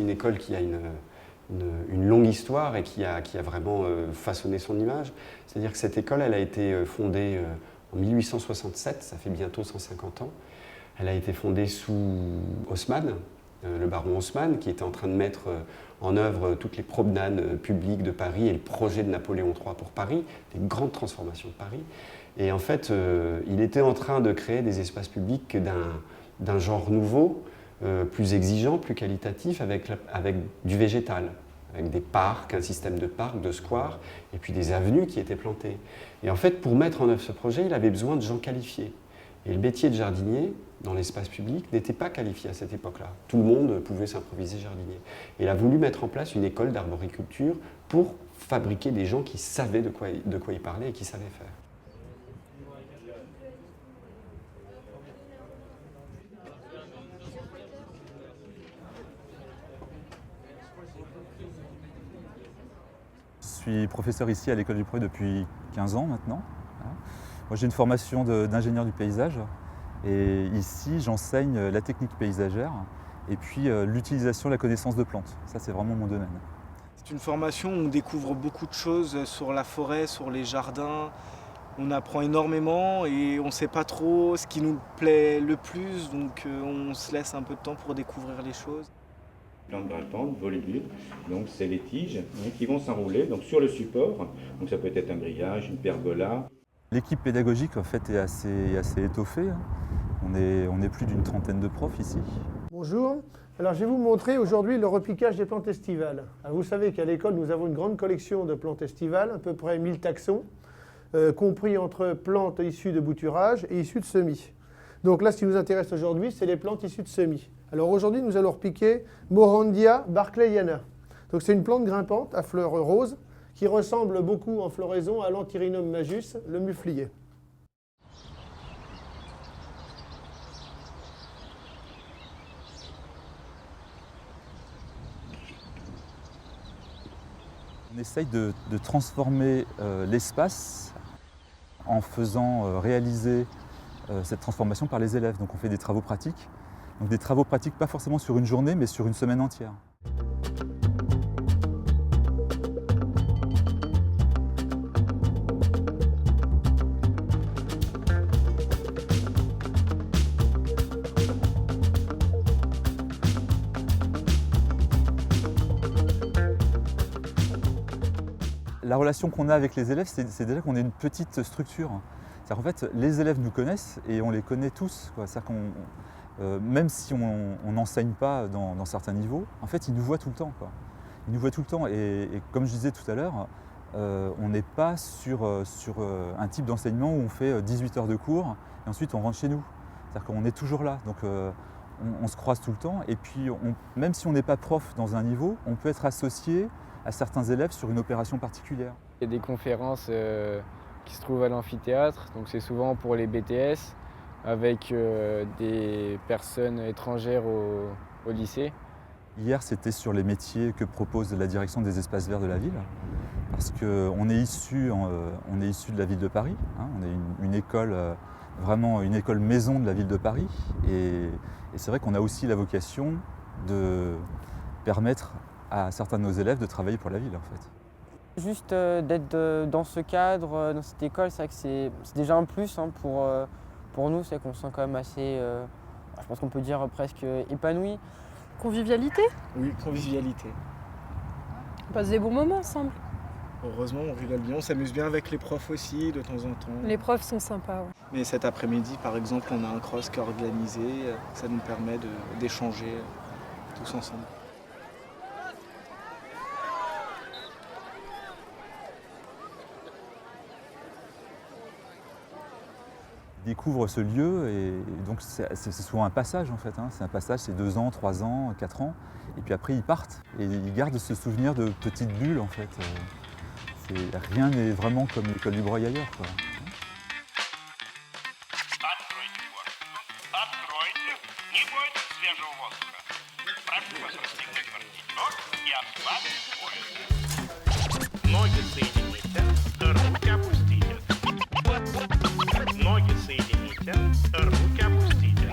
une école qui a une longue histoire et qui a vraiment façonné son image. C'est-à-dire que cette école, elle a été fondée en 1867, ça fait bientôt 150 ans. Elle a été fondée sous Haussmann, le baron Haussmann, qui était en train de mettre en œuvre toutes les promenades publiques de Paris et le projet de Napoléon III pour Paris, des grandes transformations de Paris. Et en fait, il était en train de créer des espaces publics d'un genre nouveau, plus exigeant, plus qualitatif, avec du végétal, avec des parcs, un système de parcs, de squares, et puis des avenues qui étaient plantées. Et en fait, pour mettre en œuvre ce projet, il avait besoin de gens qualifiés. Et le métier de jardinier, dans l'espace public, n'était pas qualifié à cette époque-là. Tout le monde pouvait s'improviser jardinier. Et il a voulu mettre en place une école d'arboriculture pour fabriquer des gens qui savaient de quoi il parlait et qui savaient faire. Je suis professeur ici à l'École du Progrès depuis 15 ans maintenant. Moi, j'ai une formation d'ingénieur du paysage et ici j'enseigne la technique paysagère et puis l'utilisation de la connaissance de plantes. Ça, c'est vraiment mon domaine. C'est une formation où on découvre beaucoup de choses sur la forêt, sur les jardins. On apprend énormément et on ne sait pas trop ce qui nous plaît le plus, donc on se laisse un peu de temps pour découvrir les choses. Plantes grimpantes, volubiles, donc c'est les tiges qui vont s'enrouler donc sur le support. Donc ça peut être un grillage, une pergola. L'équipe pédagogique en fait est assez étoffée. On est plus d'une trentaine de profs ici. Bonjour. Alors je vais vous montrer aujourd'hui le repiquage des plantes estivales. Alors, vous savez qu'à l'école nous avons une grande collection de plantes estivales, à peu près 1000 taxons, compris entre plantes issues de bouturage et issues de semis. Donc là, ce qui nous intéresse aujourd'hui, c'est les plantes issues de semis. Alors aujourd'hui, nous allons repiquer Morandia barclayana. Donc c'est une plante grimpante à fleurs roses qui ressemble beaucoup en floraison à l'Anthyrhinum majus, le muflier. On essaye de transformer l'espace en faisant réaliser cette transformation par les élèves. Donc on fait des travaux pratiques. Donc des travaux pratiques pas forcément sur une journée, mais sur une semaine entière. La relation qu'on a avec les élèves, c'est déjà qu'on est une petite structure. C'est-à-dire qu'en fait, les élèves nous connaissent et on les connaît tous. C'est-à-dire qu'on, même si on n'enseigne pas dans certains niveaux, en fait, ils nous voient tout le temps. Ils nous voient tout le temps. Et comme je disais tout à l'heure, on n'est pas sur un type d'enseignement où on fait 18 heures de cours et ensuite on rentre chez nous. C'est-à-dire qu'on est toujours là. Donc on se croise tout le temps. Et puis, même si on n'est pas prof dans un niveau, on peut être associé à certains élèves sur une opération particulière. Il y a des conférences qui se trouvent à l'amphithéâtre, donc c'est souvent pour les BTS, avec des personnes étrangères au lycée. Hier, c'était sur les métiers que propose la direction des espaces verts de la ville, parce qu'on est issu de la ville de Paris. On est une école, vraiment une école maison de la ville de Paris, et c'est vrai qu'on a aussi la vocation de permettre à certains de nos élèves de travailler pour la ville, en fait. Juste d'être dans ce cadre, dans cette école, c'est vrai que c'est déjà un plus pour nous, c'est qu'on se sent quand même assez, je pense qu'on peut dire presque épanoui. Convivialité? Oui, convivialité. On passe des bons moments ensemble. Heureusement, on rigole bien, on s'amuse bien avec les profs aussi de temps en temps. Les profs sont sympas, ouais. Mais cet après-midi, par exemple, on a un cross qui est organisé, ça nous permet d'échanger tous ensemble. Découvre ce lieu et donc c'est souvent un passage en fait. C'est un passage, c'est 2 ans, 3 ans, 4 ans et puis après ils partent et ils gardent ce souvenir de petite bulle en fait. Rien n'est vraiment comme l'école du Breuil ailleurs, quoi. Ноги соедините, руки опустите.